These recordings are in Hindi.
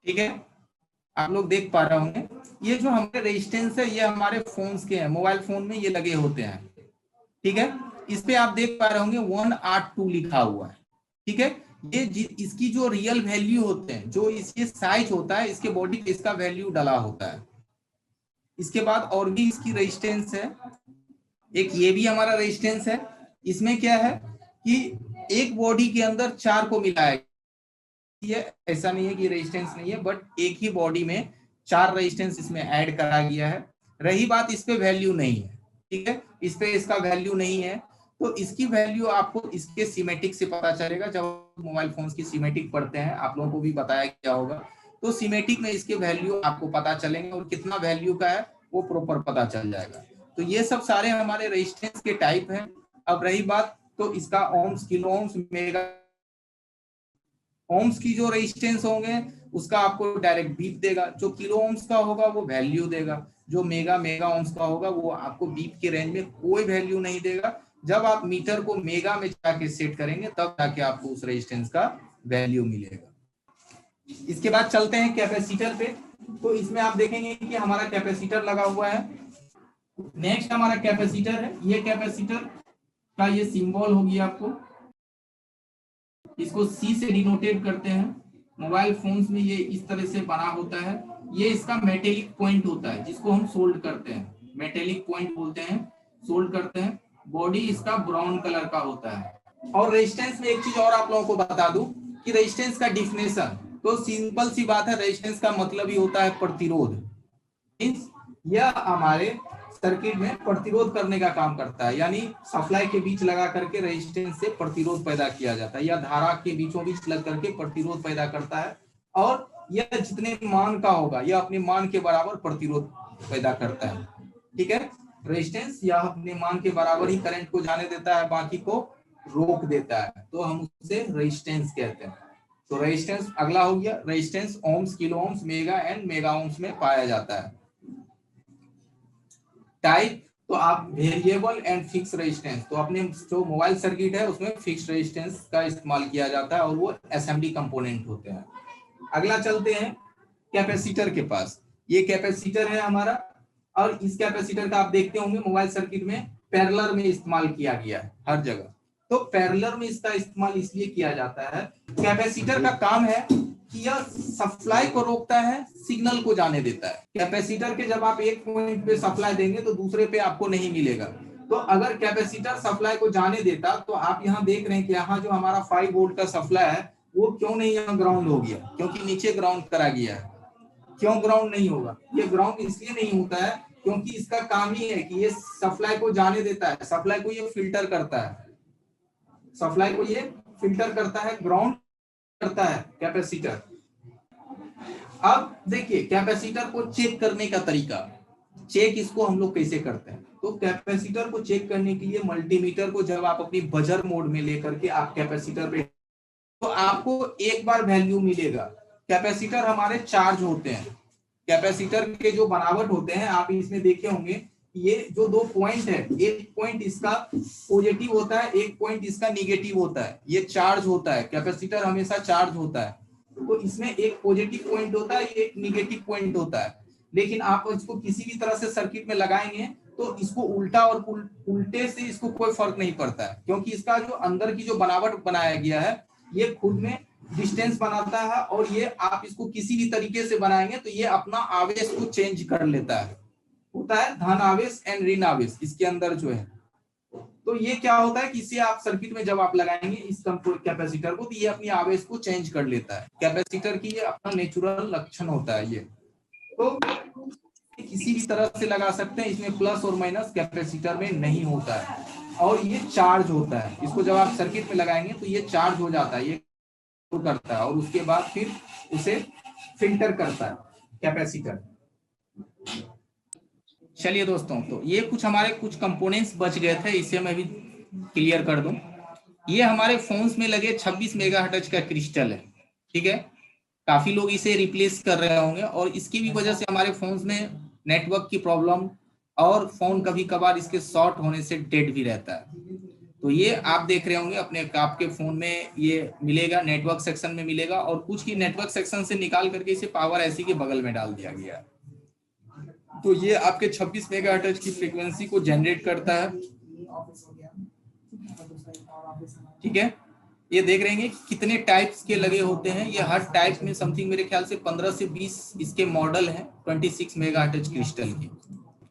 ठीक है, आप लोग देख पा रहे होंगे ये जो हमारे रेजिस्टेंस है ये हमारे फोन्स के हैं, मोबाइल फोन में ये लगे होते हैं। ठीक है, इस पे आप देख पा रहे होंगे 182 लिखा हुआ है। ठीक है, ये इसकी जो रियल वैल्यू होते हैं, जो इसके साइज होता है, इसके बॉडी पे इसका वैल्यू डला होता है। इसके बाद और भी इसकी रेजिस्टेंस है, एक ये भी हमारा रेजिस्टेंस है। इसमें क्या है कि एक बॉडी के अंदर 4 को मिलाया, ये ऐसा नहीं है कि रेजिस्टेंस नहीं है, बट एक ही बॉडी में 4 रेजिस्टेंस इसमें ऐड करा गया है। रही बात इस पे वैल्यू नहीं है, ठीक है, इस पे इसका वैल्यू नहीं है, तो इसकी वैल्यू आपको इसके सीमेटिक से पता चलेगा। जब मोबाइल फोन्स की सीमेटिक पढ़ते हैं, आप लोगों को भी बताया क्या होगा, तो सीमेटिक में इसके वैल्यू आपको पता चलेंगे और कितना वैल्यू का है वो प्रॉपर पता चल जाएगा। तो ये सब सारे हमारे रेजिस्टेंस के टाइप हैं। अब रही बात तो इसका ohms, kilo ohms, mega ohms की जो रेजिस्टेंस होंगे उसका आपको डायरेक्ट बीप देगा, जो किलो ओम्स का होगा वो वैल्यू देगा, जो मेगा ओम्स का होगा वो आपको बीप के रेंज में कोई वैल्यू नहीं देगा। जब आप मीटर को मेगा में जाके सेट करेंगे तब जाके आपको उस रेजिस्टेंस का वैल्यू मिलेगा। इसके बाद चलते हैं कैपेसिटर पे। तो इसमें आप देखेंगे कि हमारा कैपेसिटर लगा हुआ है। नेक्स्ट हमारा कैपेसिटर है, ये कैपेसिटर का ये सिंबल होगी आपको, इसको सी से डिनोटेट करते हैं। मोबाइल फोन्स में ये इस तरह से बना होता है। ये इसका मेटेलिक पॉइंट होता है जिसको हम सोल्ड करते हैं, मेटेलिक पॉइंट बोलते हैं, सोल्ड करते हैं। बॉडी इसका ब्राउन कलर का होता है। और रेजिस्टेंस में एक चीज और आप लोगों को बता दूं कि रेजिस्टेंस का डिफिनेशन तो सिंपल सी बात है, रेजिस्टेंस का मतलब ही होता है प्रतिरोध। मींस यह हमारे सर्किट में प्रतिरोध करने का काम करता है, यानी सप्लाई के बीच लगा करके रेजिस्टेंस से प्रतिरोध पैदा किया जाता है, या धारा के बीचों बीच लग करके प्रतिरोध पैदा करता है। और यह जितने मान का होगा यह अपने मान के बराबर प्रतिरोध पैदा करता है। ठीक है, रेजिस्टेंस यह अपने मान के बराबर ही करंट को जाने देता है, बाकी को रोक देता है, तो हम उसे रेजिस्टेंस कहते हैं। तो रेजिस्टेंस अगला हो गया, resistance ohms, kilo ohms, mega and mega ohms में पाया जाता है। टाइप तो आप वेरिएबल एंड फिक्स रेजिस्टेंस, तो अपने जो मोबाइल सर्किट है उसमें फिक्स रेजिस्टेंस का इस्तेमाल किया जाता है और वो असेंबली कंपोनेंट होते हैं। अगला चलते हैं कैपेसिटर के पास। ये कैपेसिटर है हमारा, और इस कैपेसिटर का आप देखते होंगे मोबाइल सर्किट में पैरेलल में इस्तेमाल किया गया है हर जगह। तो पैरेलल में इसका इस्तेमाल इसलिए किया जाता है, कैपेसिटर का काम है कि यह सप्लाई को रोकता है, सिग्नल को जाने देता है। कैपेसिटर के जब आप एक पॉइंट पे सप्लाई देंगे तो दूसरे पे आपको नहीं मिलेगा। तो अगर कैपेसिटर सप्लाई को जाने देता, तो आप यहाँ देख रहे हैं कि यहाँ जो हमारा 5 वोल्ट का सप्लाई है वो क्यों नहीं यहाँ ग्राउंड हो गया, क्योंकि नीचे ग्राउंड करा गया है। क्यों ग्राउंड नहीं होगा? ये ग्राउंड इसलिए नहीं होता है क्योंकि इसका काम ही है कि ये सप्लाई को जाने देता है, सप्लाई को ये फिल्टर करता है, सप्लाई को ये फिल्टर करता है, ग्राउंड करता है कैपेसिटर। अब देखिए कैपेसिटर को चेक करने का तरीका, चेक इसको हम लोग कैसे करते हैं। तो कैपेसिटर को चेक करने के लिए मल्टीमीटर को जब आप अपनी बजर मोड में लेकर के आप कैपेसिटर पे, तो आपको एक बार वैल्यू मिलेगा। कैपेसिटर हमारे चार्ज होते हैं, कैपेसिटर के जो बनावट होते हैं आप इसमें देखे होंगे, ये जो 2 पॉइंट है, एक पॉइंट इसका पॉजिटिव होता है, एक पॉइंट इसका निगेटिव होता है, ये चार्ज होता है। कैपेसिटर हमेशा चार्ज होता है, तो इसमें एक पॉजिटिव पॉइंट होता है, एक निगेटिव पॉइंट होता है। लेकिन आप इसको किसी भी तरह से सर्किट में लगाएंगे तो इसको उल्टा और उल्टे से इसको कोई फर्क नहीं पड़ता है, क्योंकि इसका जो अंदर की जो बनावट बनाया गया है ये खुद में डिस्टेंस बनाता है, और ये आप इसको किसी भी तरीके से बनाएंगे तो ये अपना आवेश को चेंज कर लेता है, होता है धन आवेश एंड ऋण आवेश इसके अंदर जो है। तो ये क्या होता है कि इसे आप सर्किट में जब आप लगाएंगे इस कैपेसिटर को, तो ये अपनी आवेश को चेंज कर लेता है। कैपेसिटर की ये अपना नेचुरल लक्षण होता है। ये तो किसी भी तरह से लगा सकते हैं, इसमें प्लस और माइनस कैपेसिटर में नहीं होता है, और ये चार्ज होता है। इसको जब आप सर्किट में लगाएंगे तो ये चार्ज हो जाता है, ये करता है, और उसके बाद फिर उसे फिल्टर करता है कैपेसिटर। चलिए दोस्तों, तो ये कुछ हमारे कुछ कंपोनेंट्स बच गए थे, इसे मैं भी क्लियर कर दूं। ये हमारे फोन्स में लगे 26 मेगाहर्ट्ज का क्रिस्टल है, ठीक है। काफी लोग इसे रिप्लेस कर रहे होंगे, और इसकी भी वजह से हमारे फोन्स में नेटवर्क की प्रॉब्लम, और फोन कभी कभार इसके शॉर्ट होने से डेड भी रहता है। तो ये आप देख रहे होंगे अपने आपके फोन में ये मिलेगा, नेटवर्क सेक्शन में मिलेगा, और कुछ की नेटवर्क सेक्शन से निकाल करके इसे पावर ऐसी के बगल में डाल दिया गया। तो ये आपके 26 मेगाहर्ट्ज की फ्रीक्वेंसी को जनरेट करता है। ठीक है, ये देख रहे हैं कितने टाइप्स के लगे होते हैं। ये हर टाइप में समथिंग मेरे ख्याल से 15 से 20 इसके मॉडल हैं 26 मेगाहर्ट्ज क्रिस्टल की।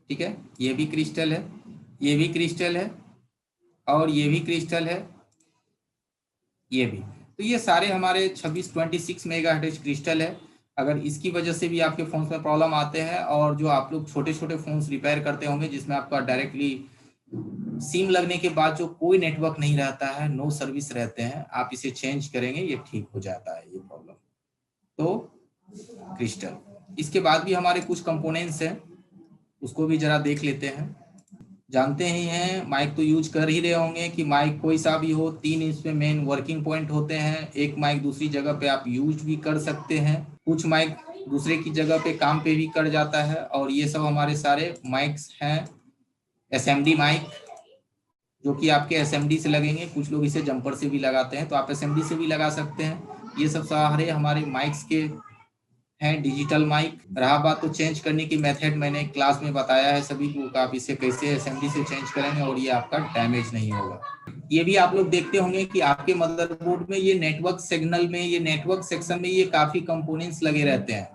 ठीक है, ये भी क्रिस्टल है, ये भी क्रिस्टल है, और ये भी क्रिस्टल है, ये भी। तो ये सारे हमारे 26 मेगाहर्ट्ज क्रिस्टल है। अगर इसकी वजह से भी आपके फोन में प्रॉब्लम आते हैं, और जो आप लोग छोटे छोटे फोन रिपेयर करते होंगे जिसमें आपका डायरेक्टली सिम लगने के बाद जो कोई नेटवर्क नहीं रहता है, नो सर्विस रहते हैं, आप इसे चेंज करेंगे, ये ठीक हो जाता है ये प्रॉब्लम। तो क्रिस्टल, इसके बाद भी हमारे कुछ कंपोनेंट्स हैं, उसको भी जरा देख लेते हैं। जानते ही हैं, माइक तो यूज कर ही रहे होंगे कि माइक कोई सा भी हो, 3 इसमें मेन वर्किंग पॉइंट होते हैं। एक माइक दूसरी जगह पे आप यूज भी कर सकते हैं, कुछ माइक दूसरे की जगह पे काम पे भी कर जाता है। और ये सब हमारे सारे माइक्स हैं एसएमडी माइक, जो कि आपके एसएमडी से लगेंगे। कुछ लोग इसे जंपर से भी लगाते हैं, तो आप एसएमडी से भी लगा सकते हैं। ये सब सारे हमारे माइक्स के हैं डिजिटल माइक। रहा बात तो चेंज करने की मेथड, मैंने क्लास में बताया है सभी को, आप इसे कैसे एसएमडी से चेंज करेंगे और ये आपका डैमेज नहीं होगा। ये भी आप लोग देखते होंगे कि आपके मदरबोर्ड में ये नेटवर्क सिग्नल में, ये नेटवर्क सेक्शन में ये काफी कंपोनेंट्स लगे रहते हैं।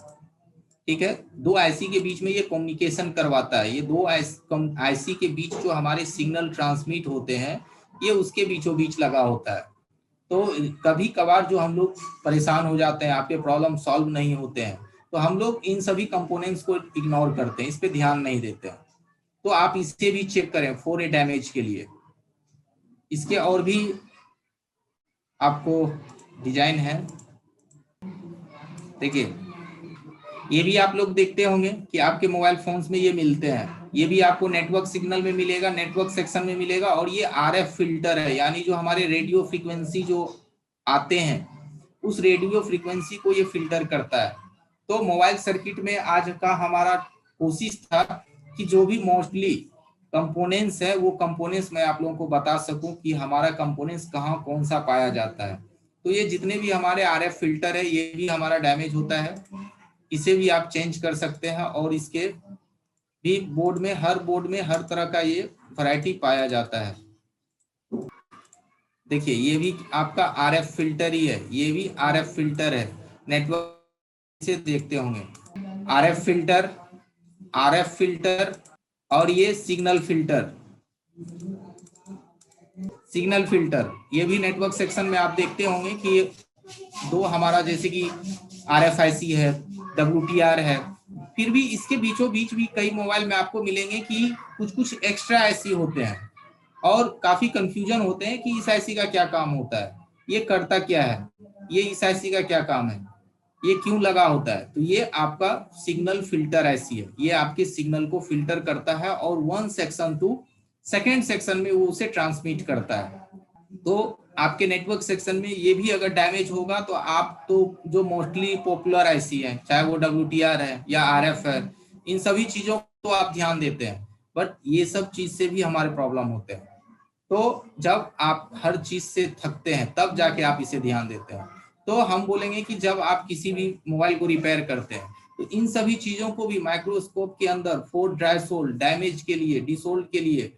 ठीक है, दो आईसी के बीच में ये कम्युनिकेशन करवाता है। ये दो आईसी के बीच जो हमारे सिग्नल ट्रांसमिट होते हैं, ये उसके बीचों बीच लगा होता है। तो कभी कभार जो हम लोग परेशान हो जाते हैं, आपके प्रॉब्लम सॉल्व नहीं होते हैं, तो हम लोग इन सभी कंपोनेंट्स को इग्नोर करते हैं, इस पे ध्यान नहीं देते हैं। तो आप इससे भी चेक करें फॉर ए डैमेज के लिए। इसके और भी आपको डिजाइन है, देखिए ये भी आप लोग देखते होंगे कि आपके मोबाइल फोन्स में ये मिलते हैं। ये भी आपको नेटवर्क सिग्नल में मिलेगा, नेटवर्क सेक्शन में मिलेगा। और ये आरएफ फिल्टर है, यानी जो हमारे रेडियो फ्रीक्वेंसी जो आते हैं, उस रेडियो फ्रीक्वेंसी को ये फिल्टर करता है। तो मोबाइल सर्किट में आज का हमारा कोशिश था कि जो भी मोस्टली कंपोनेंट्स है, वो कंपोनेंट्स मैं आप लोगों को बता सकूं कि हमारा कंपोनेंट्स कहाँ कौन सा पाया जाता है। तो ये जितने भी हमारे आरएफ फिल्टर है, ये भी हमारा डैमेज होता है, इसे भी आप चेंज कर सकते हैं। और इसके भी बोर्ड में, हर बोर्ड में हर तरह का ये वैरायटी पाया जाता है। देखिए ये भी आपका आरएफ फिल्टर ही है, ये भी आरएफ फिल्टर है। नेटवर्क से देखते होंगे आरएफ फिल्टर, आरएफ फिल्टर, और ये सिग्नल फिल्टर। सिग्नल फिल्टर ये भी नेटवर्क सेक्शन में आप देखते होंगे कि दो हमारा जैसे कि आरएफआईसी है, WTR है। फिर भी इसके बीचों बीच भी कई मोबाइल में आपको मिलेंगे कि कुछ कुछ एक्स्ट्रा आईसी होते हैं, और काफी कंफ्यूजन होते हैं कि इस आईसी का क्या काम होता है, ये करता क्या है, ये इस आईसी का क्या काम है, ये क्यों लगा होता है। तो ये आपका सिग्नल फिल्टर आईसी है, ये आपके सिग्नल को फिल्टर करता है और one section two second section में वो उसे ट्रांसमिट करता है। तो आपके नेटवर्क सेक्शन में ये भी अगर डैमेज होगा, तो आप तो जो मोस्टली पॉपुलर आईसी है, चाहे वो WTR है या RF है, इन सभी चीजों को तो आप ध्यान देते हैं, बट ये सब चीज से भी हमारे प्रॉब्लम होते हैं। तो जब आप हर चीज से थकते हैं, तब जाके आप इसे ध्यान देते हैं। तो हम बोलेंगे कि जब आप किसी भी मोबाइल को रिपेयर करते हैं, तो इन सभी चीजों को भी माइक्रोस्कोप के अंदर फोर ड्राइसोल्ड डैमेज के लिए, डिसोल्ड के लिए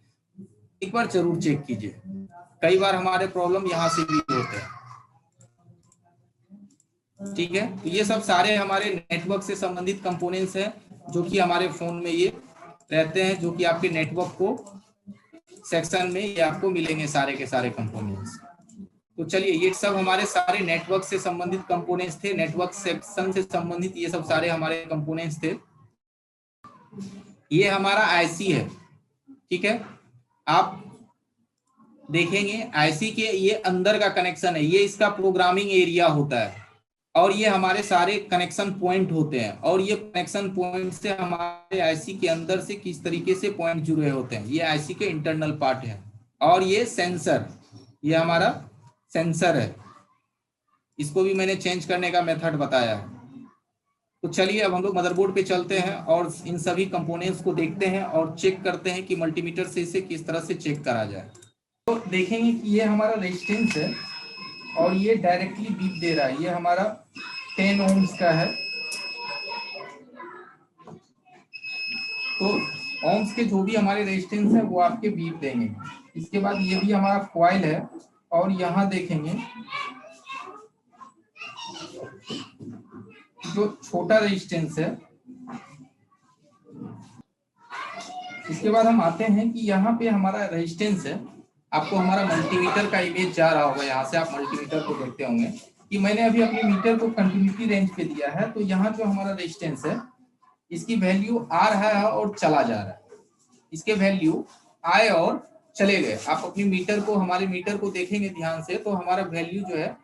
एक बार जरूर चेक कीजिए। कई बार हमारे प्रॉब्लम यहाँ से भी होते हैं। ठीक है, तो ये सब सारे हमारे नेटवर्क से संबंधित कंपोनेंट्स हैं, जो कि हमारे फोन में ये रहते हैं, जो कि आपके नेटवर्क को सेक्शन में ये आपको मिलेंगे सारे के सारे कंपोनेंट्स। तो चलिए, ये सब हमारे सारे नेटवर्क से संबंधित कंपोनेंट्स थे, नेटवर्क सेक्शन से संबंधित ये सब सारे हमारे कंपोनेंट्स थे। ये हमारा आईसी है। ठीक है, आप देखेंगे आईसी के ये अंदर का कनेक्शन है, ये इसका प्रोग्रामिंग एरिया होता है, और ये हमारे सारे कनेक्शन पॉइंट होते हैं। और ये कनेक्शन पॉइंट से हमारे आईसी के अंदर से किस तरीके से पॉइंट जुड़े होते हैं, ये आईसी के इंटरनल पार्ट है। और ये सेंसर, ये हमारा सेंसर है, इसको भी मैंने चेंज करने का मेथड बताया है। तो चलिए अब हम लोग मदरबोर्ड पे चलते हैं और इन सभी कंपोनेंट्स को देखते हैं और चेक करते हैं कि मल्टीमीटर से इसे किस तरह से चेक करा जाए। तो देखेंगे कि ये हमारा रेजिस्टेंस है और ये डायरेक्टली बीप दे रहा है, ये हमारा 10 ओम्स का है। तो ओम्स के जो भी हमारे रेजिस्टेंस है वो आपके बीप देंगे। इसके बाद ये भी हमारा कॉइल है और यहाँ देखेंगे जो छोटा रेजिस्टेंस है। इसके बाद हम आते हैं कि यहाँ पे हमारा रेजिस्टेंस है। आपको हमारा मल्टीमीटर का इमेज जा रहा होगा, यहाँ से आप मल्टीमीटर को देखते होंगे कि मैंने अभी अपने मीटर को कंटिन्यूटी रेंज पे दिया है। तो यहाँ जो हमारा रेजिस्टेंस है इसकी वैल्यू आ रहा है और चला जा रहा है, इसके वैल्यू आए और चले गए। आप अपनी मीटर को, हमारे मीटर को देखेंगे ध्यान से, तो हमारा वैल्यू जो है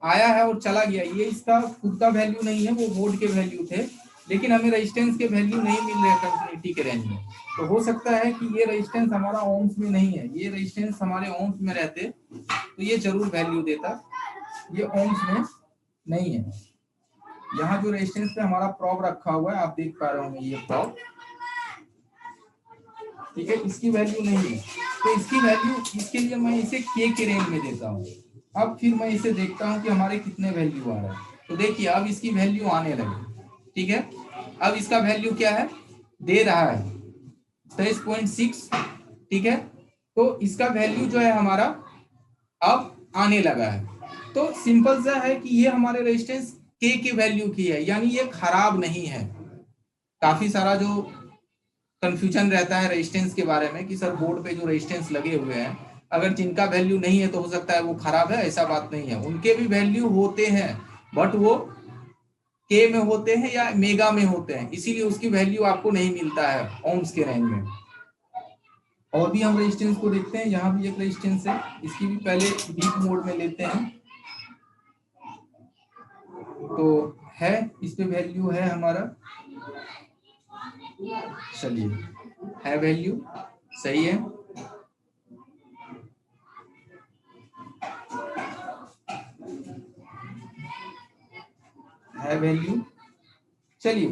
आया है और चला गया। ये इसका खुद का वैल्यू नहीं है, वो वोल्ट के वैल्यू थे, लेकिन हमें रेजिस्टेंस के वैल्यू नहीं मिल रहे कंटिन्यूटी के रेंज में। तो हो सकता है कि ये रेजिस्टेंस हमारा ओम्स में नहीं है, ये रेजिस्टेंस हमारे ओम्स में रहते तो ये जरूर वैल्यू देता, ये ओम्स में नहीं है। यहाँ जो रेजिस्टेंस पे हमारा प्रोब रखा हुआ है आप देख पा रहे होंगे, ये प्रोब, ठीक है, इसकी वैल्यू नहीं है। तो इसकी वैल्यू, इसके लिए मैं इसे के रेंज में देता हूँ। अब फिर मैं इसे देखता हूँ कि हमारे कितने वैल्यू आ रहा है। तो देखिए अब इसकी वैल्यू आने लगी, ठीक है। अब इसका वैल्यू क्या है, दे रहा है 23.6, ठीक है। तो इसका वैल्यू जो है हमारा अब आने लगा है। तो सिंपल सा है कि ये हमारे रेजिस्टेंस के की वैल्यू की है, यानी ये खराब नहीं है। काफी सारा जो कंफ्यूजन रहता है रेजिस्टेंस के बारे में कि सर बोर्ड पे जो रेजिस्टेंस लगे हुए हैं अगर जिनका वैल्यू नहीं है तो हो सकता है वो खराब है, ऐसा बात नहीं है। उनके भी वैल्यू होते हैं बट वो के में होते हैं या मेगा में होते हैं, इसीलिए उसकी वैल्यू आपको नहीं मिलता है ओम्स के रेंज में। और भी हम रेजिस्टेंस को देखते हैं, यहाँ भी एक रेजिस्टेंस है, इसकी भी पहले डीप मोड में लेते हैं। तो है, इस पे वैल्यू है हमारा, चलिए है वैल्यू, सही है। वैल्यू, चलिए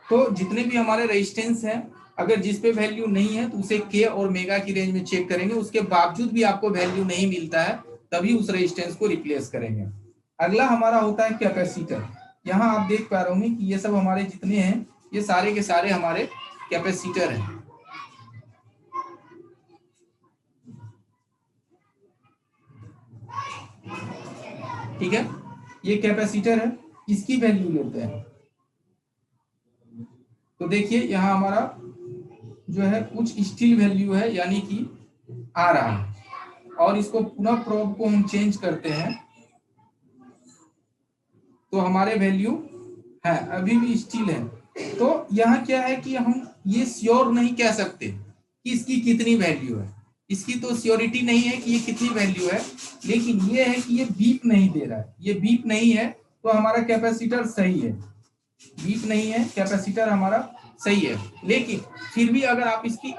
तो जितने भी हमारे रेजिस्टेंस हैं अगर जिस पे वैल्यू नहीं है तो उसे के और मेगा की रेंज में चेक करेंगे, उसके बावजूद भी आपको वैल्यू नहीं मिलता है तभी उस रेजिस्टेंस को रिप्लेस करेंगे। अगला हमारा होता है कैपेसिटर। यहाँ आप देख पा रहे होंगे कि ये सब हमारे जितने हैं ये सारे के सारे हमारे कैपेसिटर हैं, ठीक है। ये कैपेसिटर है, इसकी वैल्यू लेते हैं। तो देखिए यहाँ हमारा जो है कुछ स्टिल वैल्यू है, यानी कि आ रहा है, और इसको पुनः प्रोब को हम चेंज करते हैं तो हमारे वैल्यू है अभी भी स्टिल है। तो यहाँ क्या है कि हम ये श्योर नहीं कह सकते कि इसकी कितनी वैल्यू है, इसकी तो श्योरिटी नहीं है कि ये कितनी वैल्यू है, लेकिन ये है कि ये बीप नहीं दे रहा है। ये बीप नहीं है तो हमारा कैपेसिटर सही है, बीप नहीं है कैपेसिटर हमारा सही है। लेकिन फिर भी अगर आप इसकी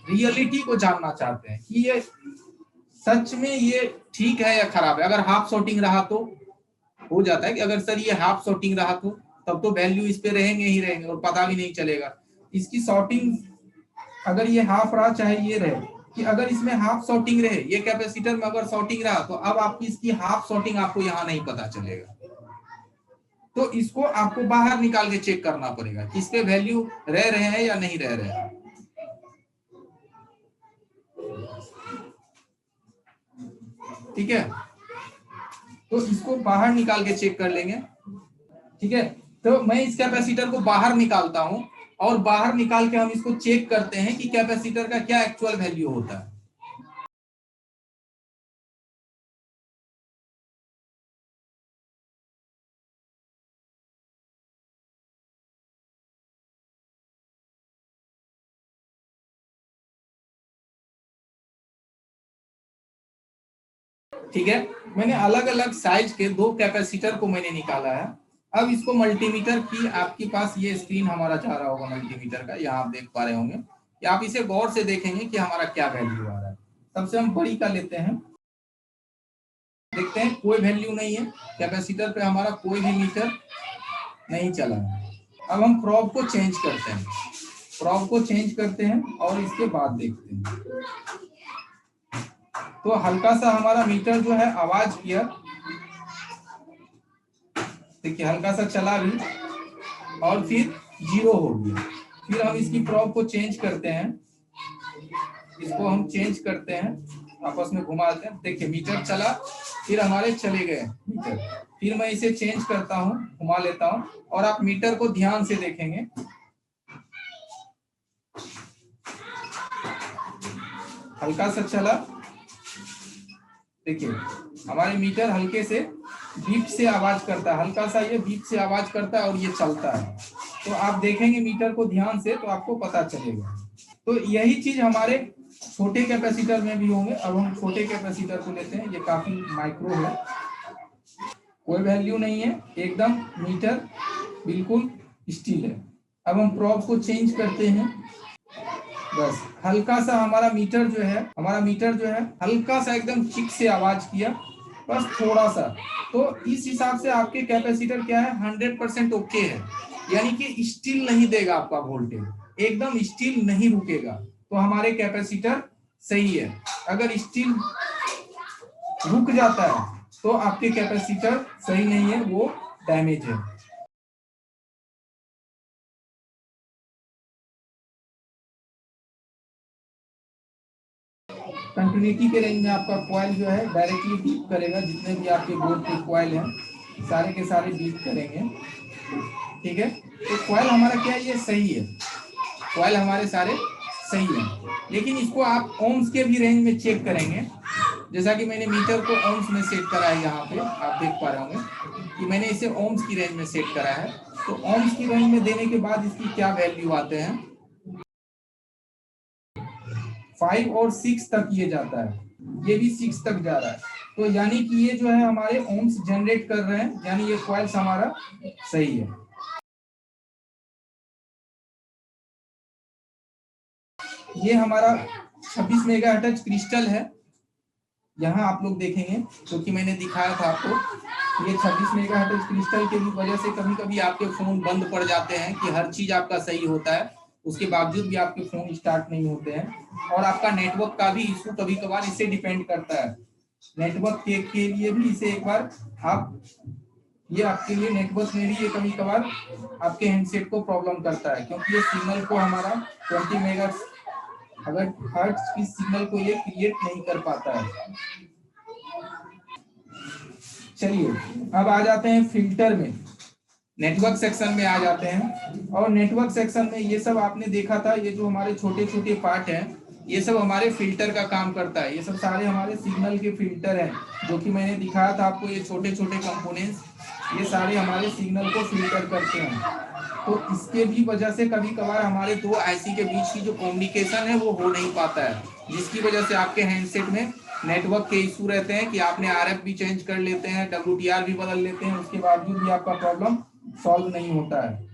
रियलिटी को जानना चाहते हैं कि ये सच में ये ठीक है या खराब है, अगर हाफ शॉर्टिंग रहा तो हो जाता है कि अगर सर ये हाफ शॉर्टिंग रहा तो तब तो वैल्यू इस पे रहेंगे ही रहेंगे और पता भी नहीं चलेगा। इसकी शॉर्टिंग अगर ये हाफ रहा चाहे ये रहे, कि अगर इसमें हाफ शॉर्टिंग रहे, ये कैपेसिटर में अगर शॉर्टिंग रहा तो अब आपकी इसकी हाफ शॉर्टिंग आपको यहाँ नहीं पता चलेगा। तो इसको आपको बाहर निकाल के चेक करना पड़ेगा कि इस पे वैल्यू रह रहे हैं या नहीं रह रहे हैं, ठीक है। तो इसको बाहर निकाल के चेक कर लेंगे, ठीक है। तो मैं इस कैपेसिटर को बाहर निकालता हूं और बाहर निकाल के हम इसको चेक करते हैं कि कैपेसिटर का क्या एक्चुअल वैल्यू होता है। ठीक है, मैंने अलग अलग साइज के दो कैपेसिटर को मैंने निकाला है। अब इसको मल्टीमीटर की, आपके पास ये स्क्रीन हमारा जा रहा होगा मल्टीमीटर का, यहाँ आप देख पा रहे होंगे कि आप इसे गौर से देखेंगे कि हमारा क्या वैल्यू आ रहा है। सबसे हम बड़ी का लेते हैं, देखते हैं कोई वैल्यू नहीं है कैपेसिटर पे, हमारा कोई भी मीटर नहीं चला है। अब हम प्रोब को चेंज करते हैं, प्रोब को चेंज करते हैं और इसके बाद देखते हैं। तो हल्का सा हमारा मीटर जो है आवाज किया, देखिए हल्का सा चला भी और फिर 0 हो गया। फिर हम इसकी प्रोब को चेंज करते हैं, इसको हम चेंज करते हैं, आपस में घुमाते हैं, देखिए मीटर चला, फिर हमारे चले गए मीटर, फिर मैं इसे चेंज करता हूँ, घुमा लेता हूँ, और आप मीटर को ध्यान से देखेंगे, हल्का सा चला, देखिए हमारे मीटर हल्के से बीप से आवाज करता है, हल्का सा ये बीप से आवाज करता है और ये चलता है। तो आप देखेंगे मीटर को ध्यान से तो आपको पता चलेगा। तो यही चीज हमारे छोटे कैपेसिटर में भी होंगे। अब हम छोटे कैपेसिटर को लेते हैं, ये काफी माइक्रो है, कोई वैल्यू नहीं है, एकदम मीटर बिल्कुल स्टिल है। अब हम प्रोब को चेंज करते हैं, बस हल्का सा हमारा मीटर जो है हल्का सा एकदम चिक से आवाज किया, बस थोड़ा सा। तो इस हिसाब से आपके कैपेसिटर क्या है, 100% ओके है, यानी कि स्टिल नहीं देगा आपका वोल्टेज, एकदम स्टिल नहीं रुकेगा, तो हमारे कैपेसिटर सही है। अगर स्टिल रुक जाता है तो आपके कैपेसिटर सही नहीं है, वो डैमेज है। कंटिन्यूटी के रेंज में आपका कॉइल जो है डायरेक्टली बीप करेगा, जितने भी आपके बोर्ड पे कॉइल हैं सारे के सारे बीप करेंगे, ठीक है। तो कॉइल हमारा क्या है, ये सही है, कॉइल हमारे सारे सही है। लेकिन इसको आप ओम्स के भी रेंज में चेक करेंगे, जैसा कि मैंने मीटर को ओम्स में सेट करा है, यहाँ पे आप देख पा रहे होंगे कि मैंने इसे ओम्स की रेंज में सेट करा है। तो ओम्स की रेंज में देने के बाद इसकी क्या वैल्यू आते हैं, 5 और 6 तक ये जाता है, ये भी 6 तक जा रहा है। तो यानी कि ये जो है हमारे ओम्स जनरेट कर रहे हैं, यानी ये कॉइल्स हमारा सही है। ये हमारा 26 मेगाहर्ट्ज क्रिस्टल है, यहाँ आप लोग देखेंगे जो कि मैंने दिखाया था आपको, ये 26 मेगाहर्ट्ज क्रिस्टल के भी वजह से कभी कभी आपके फोन बंद पड़ जाते हैं, कि हर चीज आपका सही होता है उसके बावजूद भी आपके फोन स्टार्ट नहीं होते हैं। और आपका नेटवर्क का भी इशू कभी कभार इससे डिपेंड करता है, नेटवर्क के लिए भी इसे एक बार आप, ये आपके लिए नेटवर्क में भी ये कभी कभार आपके हैंडसेट को प्रॉब्लम करता है, क्योंकि ये सिग्नल को हमारा 20 मेगा अगर हर्ट्ज की सिग्नल को ये क्रिएट नहीं कर पाता है। चलिए अब आ जाते हैं फिल्टर में, नेटवर्क सेक्शन में आ जाते हैं। और नेटवर्क सेक्शन में ये सब आपने देखा था, ये जो हमारे छोटे छोटे पार्ट हैं ये सब हमारे फिल्टर का काम करता है, ये सब सारे हमारे सिग्नल के फिल्टर हैं, जो कि मैंने दिखाया था आपको, ये छोटे छोटे कंपोनेंट्स ये सारे हमारे सिग्नल को फिल्टर करते हैं। तो इसके भी वजह से कभी कभार हमारे दो आईसी के बीच की जो कम्युनिकेशन है वो हो नहीं पाता है, जिसकी वजह से आपके हैंडसेट में नेटवर्क के इशू रहते हैं, कि आपने आरएफ भी चेंज कर लेते हैं, डब्ल्यूटीआर भी बदल लेते हैं, उसके बावजूद भी आपका प्रॉब्लम सॉल्व नहीं होता है।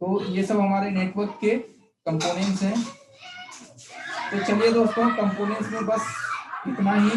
तो ये सब हमारे नेटवर्क के कंपोनेंट्स हैं। तो चलिए दोस्तों, कंपोनेंट्स में बस इतना ही।